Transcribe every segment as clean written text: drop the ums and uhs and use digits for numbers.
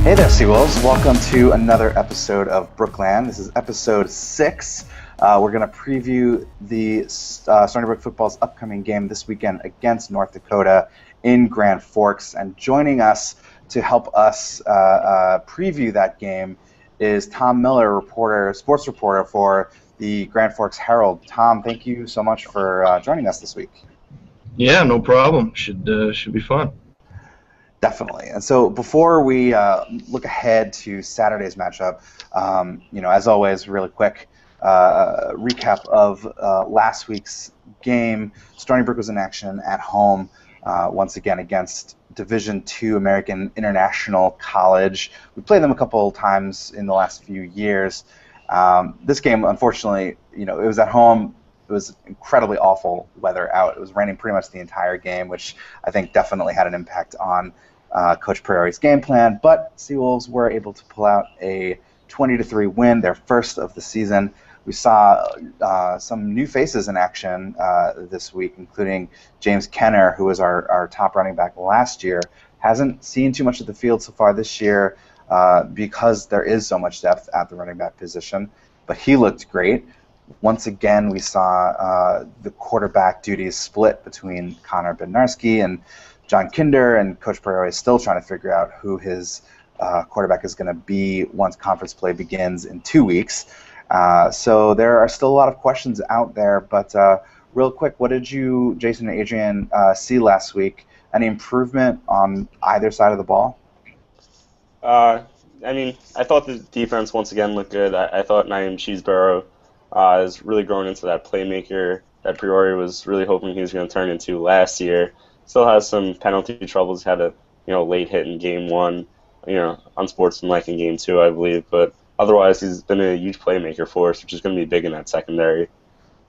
Hey there, Seawolves. Welcome to another episode of BrookLand. This is episode 6. We're going to preview the Stony Brook football's upcoming game this weekend against North Dakota in Grand Forks. And joining us to help us preview that game is Tom Miller, sports reporter for the Grand Forks Herald. Tom, thank you so much for joining us this week. Yeah, no problem. Should be fun. Definitely. And so before we look ahead to Saturday's matchup, as always, really quick recap of last week's game. Stony Brook was in action at home once again against Division II American International College. We played them a couple times in the last few years. This game, unfortunately, it was at home. It was incredibly awful weather out. It was raining pretty much the entire game, which I think definitely had an impact on Coach Priori's game plan. But Seawolves were able to pull out a 20-3 win, their first of the season. We saw some new faces in action this week, including James Kenner, who was our top running back last year. Hasn't seen too much of the field so far this year because there is so much depth at the running back position. But he looked great. Once again, we saw the quarterback duties split between Connor Bednarski and John Kinder, and Coach Priori is still trying to figure out who his quarterback is going to be once conference play begins in 2 weeks. So there are still a lot of questions out there, but real quick, what did you, Jason and Adrian, see last week? Any improvement on either side of the ball? I thought the defense once again looked good. I thought Naeem Cheeseborough is really growing into that playmaker that Priori was really hoping he was going to turn into last year. Still has some penalty troubles. Had a late hit in game 1, unsportsmanlike in game 2, I believe. But otherwise, he's been a huge playmaker for us, which is going to be big in that secondary.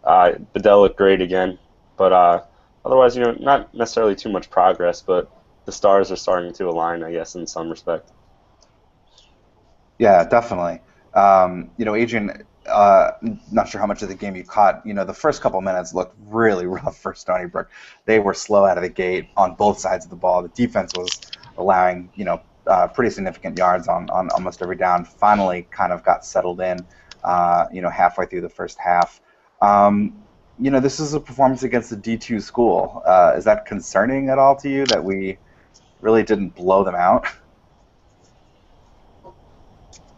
Bedell looked great again, but otherwise, not necessarily too much progress. But the stars are starting to align, I guess, in some respect. Yeah, definitely. Adrian, not sure how much of the game you caught. The first couple minutes looked really rough for Stony Brook. They were slow out of the gate on both sides of the ball. The defense was allowing, pretty significant yards on almost every down. Finally kind of got settled in, halfway through the first half. This is a performance against a D2 school. Is that concerning at all to you that we really didn't blow them out?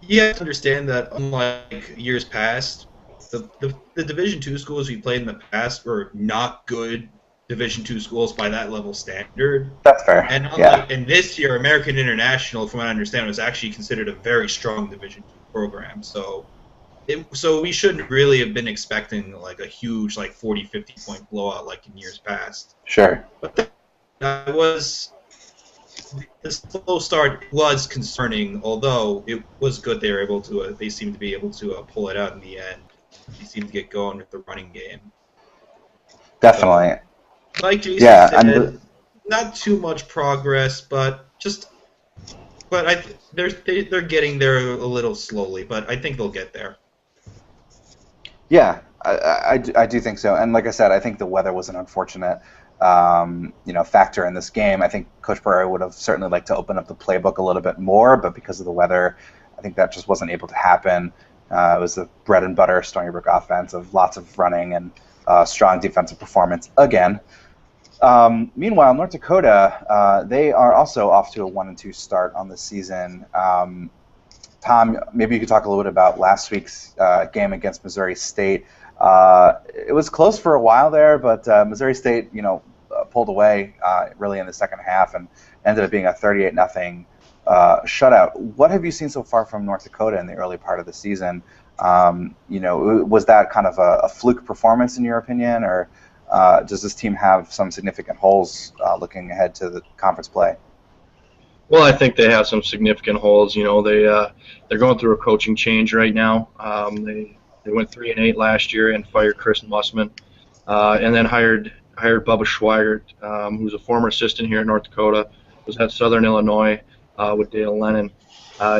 You have to understand that unlike years past, the Division II schools we played in the past were not good Division II schools by that level standard. That's fair. And and this year, American International, from what I understand, was actually considered a very strong Division II program. So we shouldn't really have been expecting like a huge 40, 50 point blowout like in years past. Sure. But the slow start was concerning, although it was good they were able to. They seemed to be able to pull it out in the end. They seemed to get going with the running game. Definitely. So, like Jason said, not too much progress, but they're getting there a little slowly. But I think they'll get there. Yeah, I do think so. And like I said, I think the weather was an unfortunate factor in this game. I think Coach Priori would have certainly liked to open up the playbook a little bit more, but because of the weather, I think that just wasn't able to happen. It was the bread and butter Stony Brook offense of lots of running and strong defensive performance again. Meanwhile, North Dakota, they are also off to a 1-2 start on the season. Tom, maybe you could talk a little bit about last week's game against Missouri State. It was close for a while there, but Missouri State, pulled away really in the second half and ended up being a 38-0 shutout. What have you seen so far from North Dakota in the early part of the season? Was that kind of a fluke performance in your opinion, or does this team have some significant holes looking ahead to the conference play? Well, I think they have some significant holes. They're going through a coaching change right now. They went 3-8 last year and fired Chris Mussman, and then hired Bubba Schweigert, who's a former assistant here in North Dakota, was at Southern Illinois with Dale Lennon.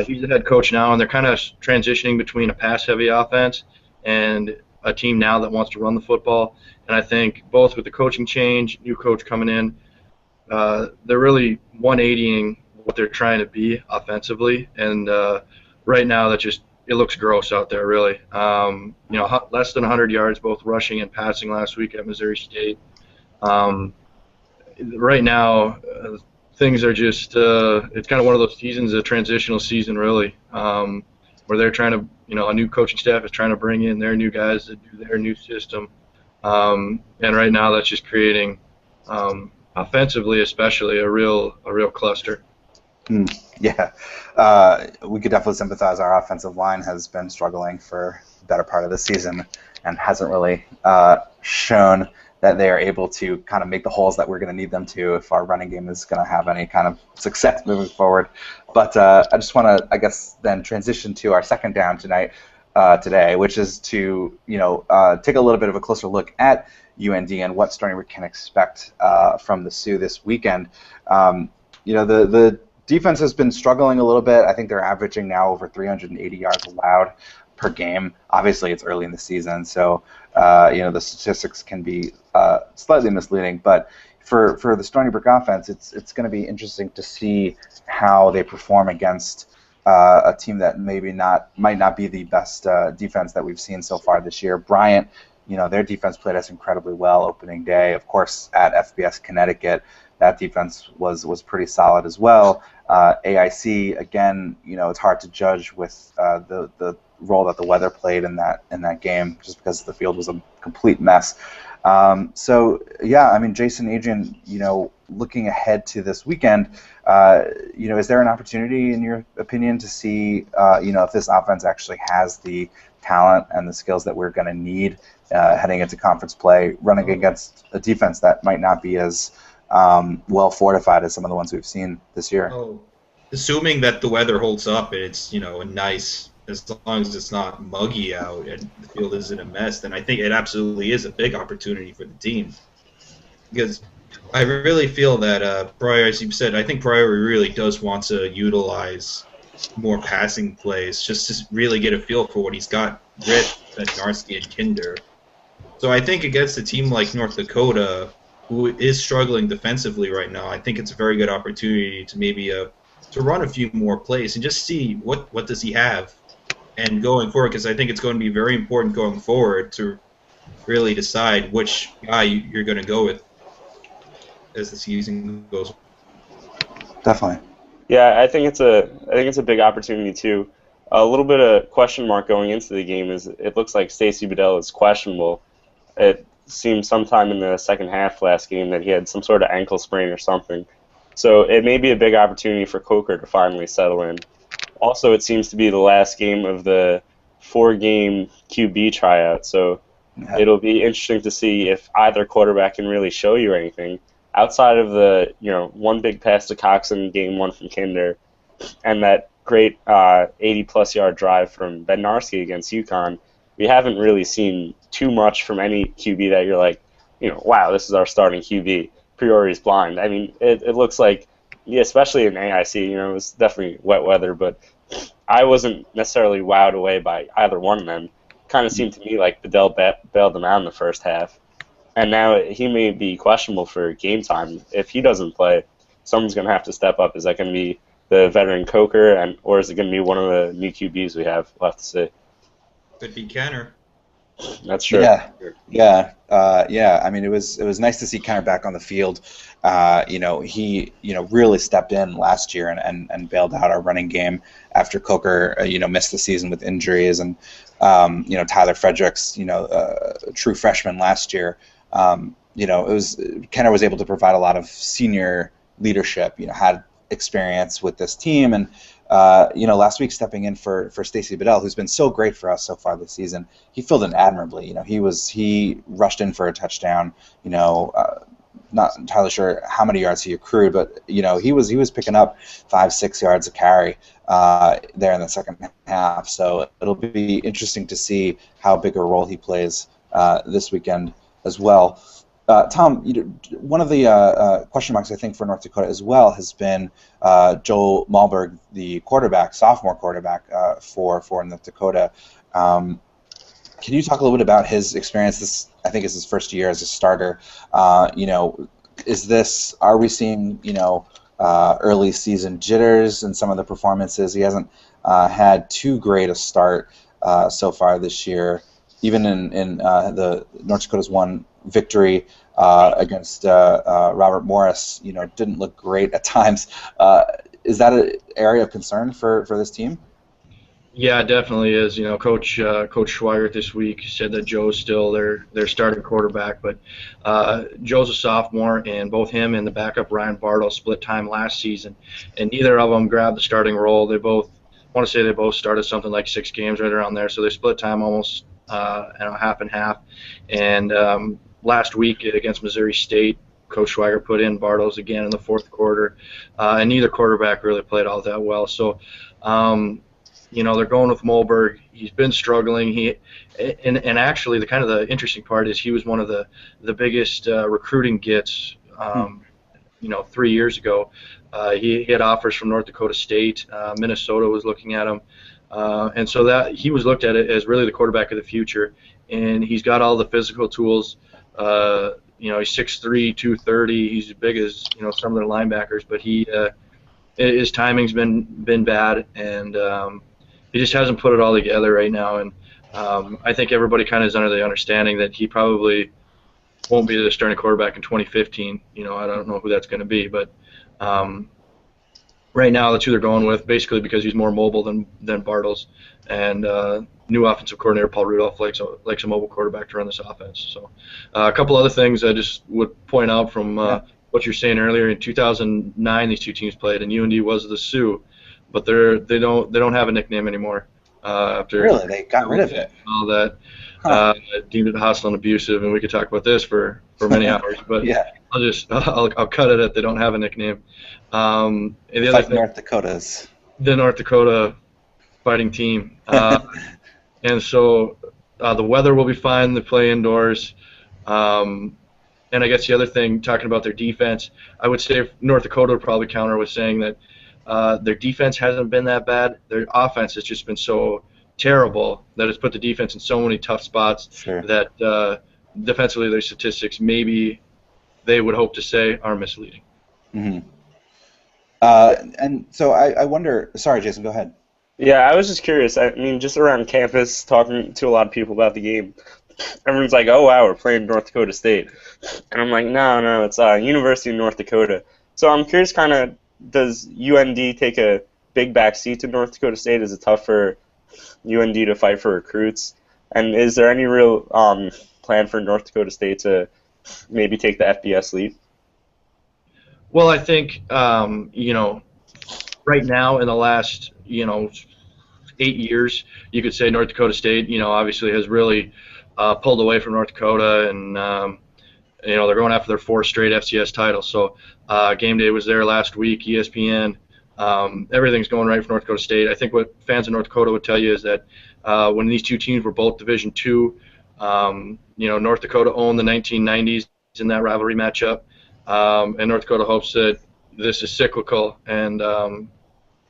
He's the head coach now, and they're kind of transitioning between a pass-heavy offense and a team now that wants to run the football. And I think both with the coaching change, new coach coming in, they're really 180ing what they're trying to be offensively. And right now, it looks gross out there, really. Less than 100 yards, both rushing and passing last week at Missouri State. Right now, things are just it's kind of one of those seasons, a transitional season, really, where they're trying to, a new coaching staff is trying to bring in their new guys to do their new system. And right now, that's just creating, offensively especially, a real cluster. Yeah, we could definitely sympathize. Our offensive line has been struggling for the better part of the season and hasn't really shown that they are able to kind of make the holes that we're going to need them to if our running game is going to have any kind of success moving forward. But I just want to, I guess, then transition to our second down today, which is to take a little bit of a closer look at UND and what Stony Brook can expect from the Sioux this weekend. The defense has been struggling a little bit. I think they're averaging now over 380 yards allowed per game. Obviously, it's early in the season, so the statistics can be slightly misleading. But for the Stony Brook offense, it's going to be interesting to see how they perform against a team that might not be the best defense that we've seen so far this year. Bryant, their defense played us incredibly well opening day. Of course, at FBS Connecticut, that defense was pretty solid as well. AIC, again, it's hard to judge with the role that the weather played in that game, just because the field was a complete mess. Jason, Adrian, looking ahead to this weekend, is there an opportunity, in your opinion, to see, if this offense actually has the talent and the skills that we're going to need heading into conference play, running against a defense that might not be as well fortified as some of the ones we've seen this year? Assuming that the weather holds up and it's a nice, as long as it's not muggy out and the field isn't a mess, then I think it absolutely is a big opportunity for the team. Because I really feel that Pryor, as you said, I think Pryor really does want to utilize more passing plays just to really get a feel for what he's got with Bednarski and Kinder. So I think against a team like North Dakota, who is struggling defensively right now, I think it's a very good opportunity to maybe to run a few more plays and just see what does he have. And going forward, because I think it's going to be very important going forward to really decide which guy you're going to go with as the season goes. Definitely. Yeah, I think it's a big opportunity too. A little bit of question mark going into the game is it looks like Stacey Bedell is questionable. It seemed sometime in the second half last game that he had some sort of ankle sprain or something. So it may be a big opportunity for Coker to finally settle in. Also, it seems to be the last game of the 4-game QB tryout, so it'll be interesting to see if either quarterback can really show you anything outside of the one big pass to Cox in game 1 from Kinder and that great 80-plus yard drive from Bednarski against UConn. We haven't really seen too much from any QB that you're like, wow, this is our starting QB. Priori's blind. I mean, it looks like, especially in AIC, it was definitely wet weather, but I wasn't necessarily wowed away by either one of them. Kind of seemed to me like Bedell bailed them out in the first half. And now he may be questionable for game time. If he doesn't play, someone's going to have to step up. Is that going to be the veteran Coker, or is it going to be one of the new QBs we have left to see? Could be Kenner. That's true. Yeah. I mean, it was nice to see Kenner back on the field. He really stepped in last year and bailed out our running game after Coker missed the season with injuries, and Tyler Fredericks, a true freshman last year. Kenner was able to provide a lot of senior leadership. Had experience with this team, and last week stepping in for Stacey Bedell, who's been so great for us so far this season, he filled in admirably. He rushed in for a touchdown. Not entirely sure how many yards he accrued, but he was picking up 5-6 yards a carry there in the second half. So it'll be interesting to see how big a role he plays this weekend as well. Tom, one of the question marks I think for North Dakota as well has been Joel Malberg, the sophomore quarterback for North Dakota. Can you talk a little bit about his experience? This, I think, is his first year as a starter. Are we seeing early season jitters in some of the performances. He hasn't had too great a start so far this year. Even in the North Dakota's one victory against Robert Morris, didn't look great at times. Is that an area of concern for this team? Yeah, it definitely is. Coach Schweigert this week said that Joe's still their starting quarterback, but Joe's a sophomore, and both him and the backup Ryan Bartle split time last season, and neither of them grabbed the starting role. They both started something like 6 games right around there, so they split time almost half and half. And last week against Missouri State, Coach Schweigert put in Bartles again in the fourth quarter, and neither quarterback really played all that well. So. They're going with Moberg. He's been struggling. And actually the interesting part is he was one of the biggest recruiting gets 3 years ago. He had offers from North Dakota State. Minnesota was looking at him, and so that he was looked at it as really the quarterback of the future. And he's got all the physical tools. He's 6'3", 230. He's as big as some of their linebackers, but his timing's been bad, and he just hasn't put it all together right now. And I think everybody kind of is under the understanding that he probably won't be the starting quarterback in 2015. I don't know who that's going to be, but right now that's who they're going with, basically because he's more mobile than Bartles. And new offensive coordinator Paul Rudolph likes a mobile quarterback to run this offense. So a couple other things I just would point out from what you're saying earlier. In 2009, these two teams played, and UND was the Sioux. But they don't have a nickname anymore. After really, they got rid of it. All that deemed it hostile and abusive, and we could talk about this for many hours. But yeah. I'll cut it at they don't have a nickname. And the other thing, North Dakotas. The North Dakota fighting team, and so the weather will be fine. They play indoors. And I guess the other thing, talking about their defense, I would say North Dakota would probably counter with saying that. Their defense hasn't been that bad. Their offense has just been so terrible that it's put the defense in so many tough spots that defensively their statistics maybe they would hope to say are misleading. Mm-hmm. And so I wonder. Sorry, Jason, go ahead. Yeah, I was just curious. I mean, just around campus, talking to a lot of people about the game, everyone's like, "Oh wow, we're playing North Dakota State," and I'm like, "No, it's University of North Dakota." So I'm curious, kind of. Does UND take a big backseat to North Dakota State? Is it tough for UND to fight for recruits? And is there any real plan for North Dakota State to maybe take the FBS lead? Well, I think right now in the last 8 years, you could say North Dakota State obviously has really pulled away from North Dakota, and they're going after their 4th straight FCS title. So game day was there last week, ESPN. Everything's going right for North Dakota State. I think what fans of North Dakota would tell you is that when these two teams were both Division II, North Dakota owned the 1990s in that rivalry matchup, and North Dakota hopes that this is cyclical and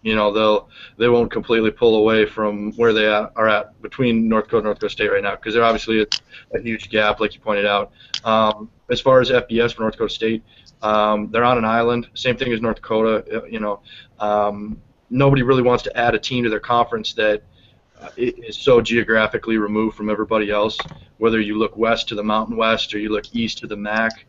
they won't completely pull away from where they are at between North Dakota and North Dakota State right now, because they're obviously a huge gap, like you pointed out. As far as FBS for North Dakota State, they're on an island, same thing as North Dakota. Nobody really wants to add a team to their conference that is so geographically removed from everybody else. Whether you look west to the Mountain West or you look east to the MAC,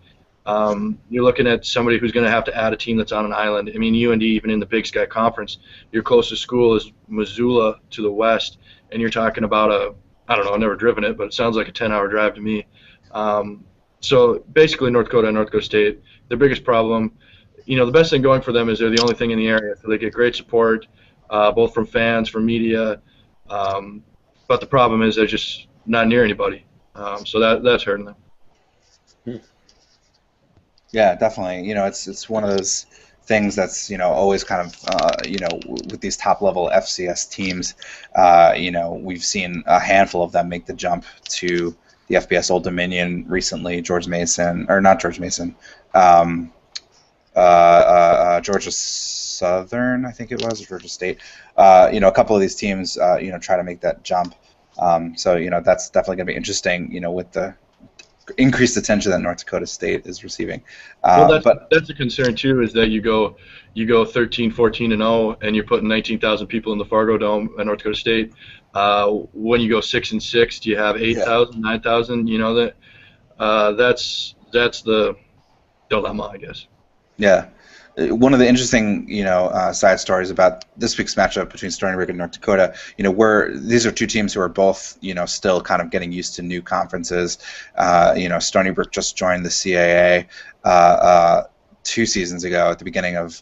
you're looking at somebody who's going to have to add a team that's on an island. I mean, UND, even in the Big Sky Conference, your closest school is Missoula to the west, and you're talking about I don't know, I've never driven it, but it sounds like a 10-hour drive to me. So basically North Dakota and North Dakota State, their biggest problem, the best thing going for them is they're the only thing in the area, so they get great support, both from fans, from media, but the problem is they're just not near anybody, so that's hurting them. Yeah, definitely. It's one of those things that's always kind of with these top level FCS teams. We've seen a handful of them make the jump to the FBS Old Dominion recently. Georgia Southern, I think it was, Georgia State. A couple of these teams, try to make that jump. So that's definitely going to be interesting. With the increased attention that North Dakota State is receiving. Well, But that's a concern too, is that you go 13, 14 and 0, and you're putting 19,000 people in the Fargo Dome at North Dakota State. When you go 6 and 6, do you have 8,000, 9,000? You know that's the dilemma, I guess. yeah. One of the interesting, side stories about this week's matchup between Stony Brook and North Dakota, these are two teams who are both, still kind of getting used to new conferences. Stony Brook just joined the CAA 2 seasons ago at the beginning of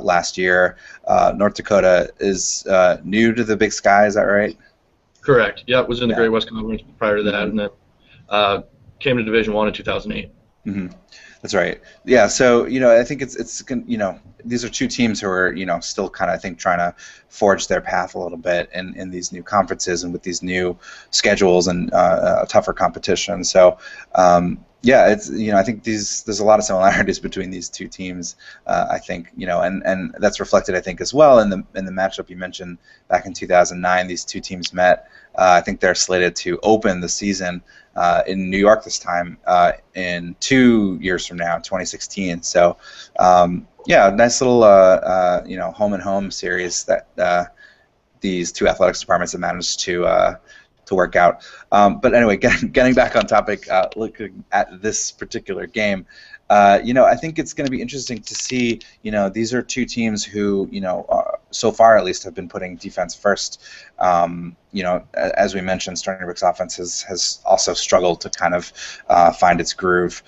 last year. North Dakota is new to the Big Sky, is that right? Correct. Yeah, it was in the Great West Conference prior to that, and then came to Division I in 2008. Mm-hmm. That's right. Yeah. So I think it's these are two teams who are still kind of, I think, trying to forge their path a little bit in these new conferences and with these new schedules and tougher competition. So it's I think there's a lot of similarities between these two teams. I think and that's reflected, I think, as well in the matchup you mentioned back in 2009. These two teams met. I think they're slated to open the season in New York this time in 2 years from now, 2016. So, nice little home and home series that these two athletics departments have managed to work out. But anyway, getting back on topic, looking at this particular game. I think it's going to be interesting to see. These are two teams who, so far at least, have been putting defense first. As we mentioned, Stony Brook's offense has also struggled to kind of find its groove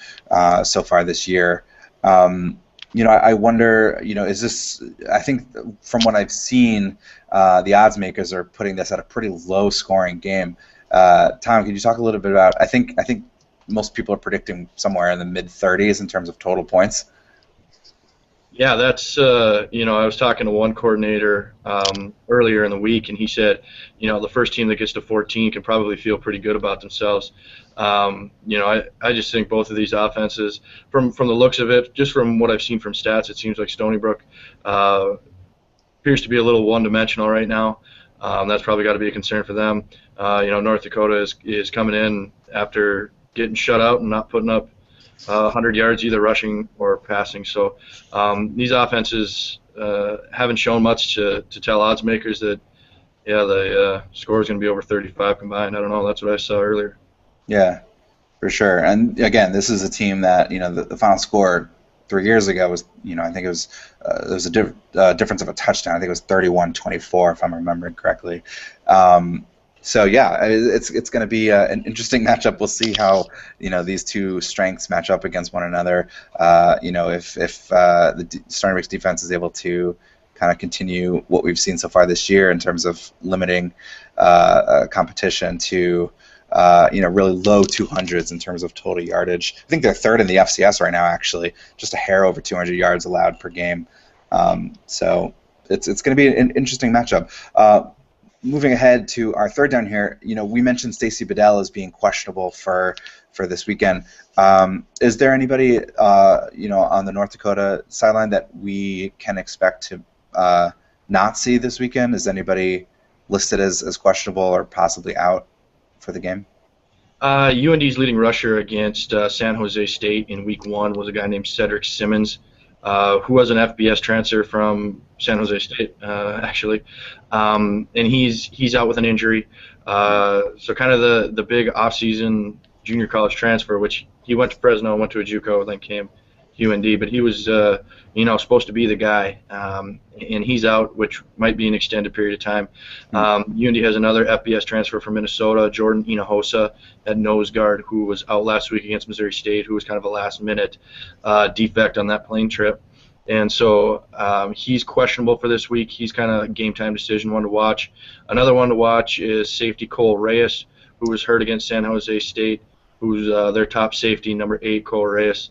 so far this year. I wonder, is this? I think from what I've seen, the odds makers are putting this at a pretty low-scoring game. Tom, could you talk a little bit about? I think most people are predicting somewhere in the mid-30s in terms of total points. Yeah, that's I was talking to one coordinator earlier in the week, and he said, the first team that gets to 14 can probably feel pretty good about themselves. I just think both of these offenses, from the looks of it, just from what I've seen from stats, it seems like Stony Brook appears to be a little one-dimensional right now. That's probably got to be a concern for them. North Dakota is coming in after getting shut out and not putting up 100 yards either rushing or passing. So these offenses haven't shown much to tell odds makers that the score is going to be over 35 combined. I don't know. That's what I saw earlier. Yeah, for sure. And again, this is a team that the final score 3 years ago was I think it was there was a difference of a touchdown. I think it was 31-24 if I'm remembering correctly. So it's going to be an interesting matchup. We'll see how these two strengths match up against one another. If the Stony Brook's defense is able to kind of continue what we've seen so far this year in terms of limiting competition to really low 200s in terms of total yardage. I think they're third in the FCS right now, actually, just a hair over 200 yards allowed per game. So it's going to be an interesting matchup. Moving ahead to our third down here, we mentioned Stacy Bedell as being questionable for this weekend. Is there anybody, on the North Dakota sideline that we can expect to not see this weekend? Is anybody listed as questionable or possibly out for the game? UND's leading rusher against San Jose State in Week 1 was a guy named Cedric Simmons, who was an FBS transfer from San Jose State, actually, and he's out with an injury. So kind of the big off-season junior college transfer, which he went to Fresno, went to a JUCO, then came UND, but he was supposed to be the guy, and he's out, which might be an extended period of time. UND has another FBS transfer from Minnesota, Jordan Hinojosa at nose guard, who was out last week against Missouri State, who was kind of a last-minute defect on that plane trip. And so he's questionable for this week. He's kind of a game-time decision, one to watch. Another one to watch is safety Cole Reyes, who was hurt against San Jose State, who's their top safety, number 8, Cole Reyes.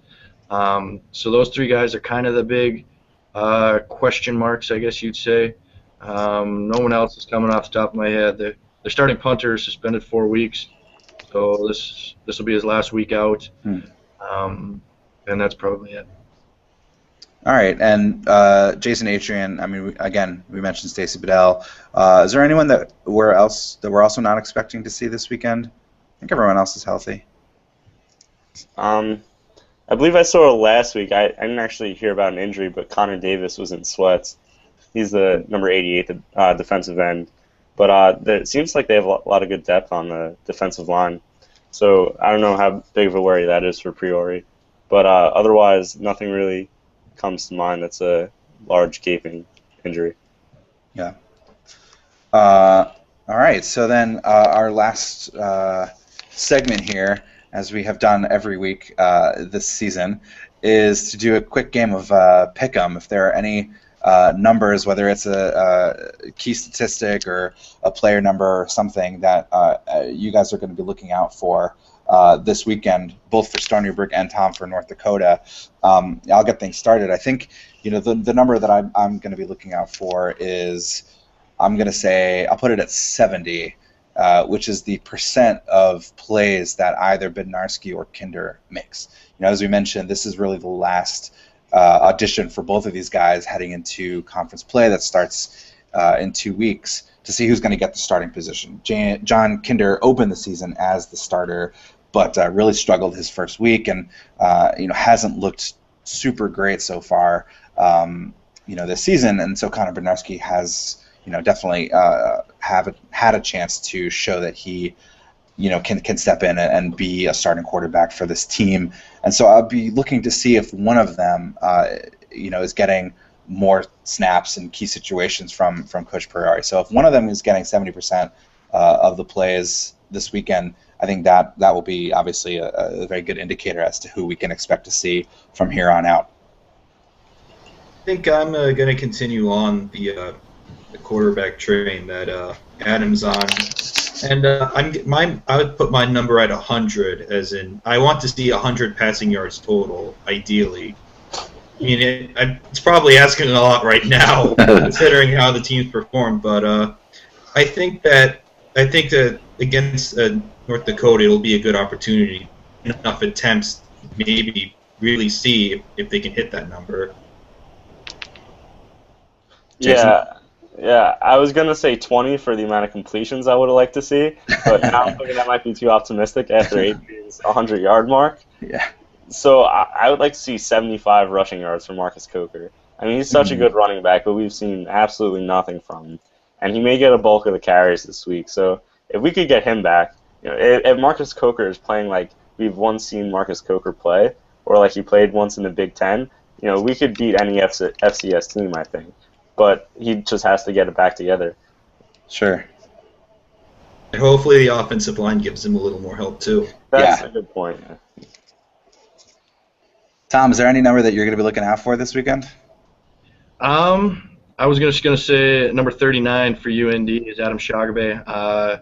So those three guys are kind of the big question marks, I guess you'd say. No one else is coming off the top of my head. Their starting punter is suspended 4 weeks, so this will be his last week out, and that's probably it. All right, and Jason Atrian. I mean, we mentioned Stacy Bedell. Is there anyone that we're also not expecting to see this weekend? I think everyone else is healthy. I believe I saw last week. I didn't actually hear about an injury, but Connor Davis was in sweats. He's the number 88 defensive end. But it seems like they have a lot of good depth on the defensive line. So I don't know how big of a worry that is for Priori. But otherwise, nothing really comes to mind that's a large gaping injury. Yeah. All right. So then our last segment here, as we have done every week this season, is to do a quick game of Pick'em. If there are any numbers, whether it's a key statistic or a player number or something that you guys are going to be looking out for this weekend, both for Stony Brook and Tom for North Dakota. I'll get things started. I think the number that I'm going to be looking out for is, I'm going to say, I'll put it at 70, which is the percent of plays that either Bednarski or Kinder makes. As we mentioned, this is really the last audition for both of these guys heading into conference play that starts in 2 weeks to see who's going to get the starting position. John Kinder opened the season as the starter, but really struggled his first week and hasn't looked super great so far this season. And so Connor Bednarski has definitely had a chance to show that he can step in and be a starting quarterback for this team. And so I'll be looking to see if one of them, is getting more snaps in key situations from Coach Priori. So if one of them is getting 70% of the plays this weekend, I think that will be obviously a very good indicator as to who we can expect to see from here on out. I think I'm going to continue on the quarterback train that Adam's on. And I would put my number at 100, as in I want to see 100 passing yards total, ideally. I mean, it's probably asking a lot right now, considering how the team's performed. But I think that against North Dakota, it'll be a good opportunity. Enough attempts, maybe really see if they can hit that number. Jason? Yeah, I was going to say 20 for the amount of completions I would have liked to see, but now I'm thinking that might be too optimistic after Adrian's 100-yard mark. Yeah. So I would like to see 75 rushing yards from Marcus Coker. I mean, he's such a good running back, but we've seen absolutely nothing from him. And he may get a bulk of the carries this week. So if we could get him back, if Marcus Coker is playing like we've once seen Marcus Coker play, or like he played once in the Big Ten, we could beat any FCS team, I think. But he just has to get it back together. Sure. And hopefully the offensive line gives him a little more help, too. That's a good point. Yeah. Tom, is there any number that you're going to be looking out for this weekend? I was just going to say number 39 for UND is Adam Shagabe.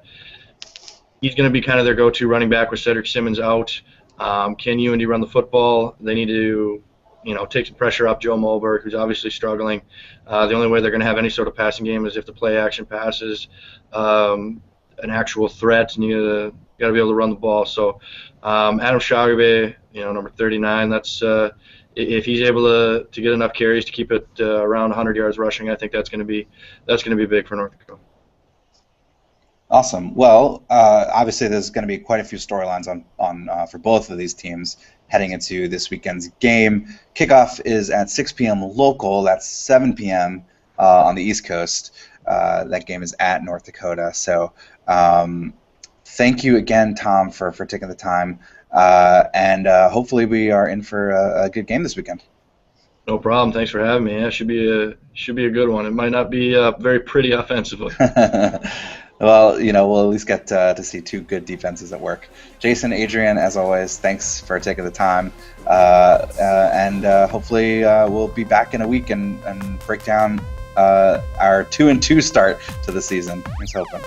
He's going to be kind of their go-to running back with Cedric Simmons out. Can UND run the football? They need to take some pressure off Joe Moberg, who's obviously struggling. The only way they're going to have any sort of passing game is if the play action passes an actual threat, and you got to be able to run the ball. So Adam Shagabe, number 39, that's if he's able to get enough carries to keep it around 100 yards rushing, I think that's going to be big for North Dakota. Awesome. Well, obviously there's going to be quite a few storylines on for both of these teams heading into this weekend's game. Kickoff is at 6 p.m. local. That's 7 p.m. On the East Coast. That game is at North Dakota. So thank you again, Tom, for taking the time. And hopefully we are in for a good game this weekend. No problem. Thanks for having me. Yeah, should be a good one. It might not be very pretty offensively. Well, we'll at least get to see two good defenses at work. Jason, Adrian, as always, thanks for taking the time. And hopefully we'll be back in a week and break down our 2-2 start to the season. Here's hoping.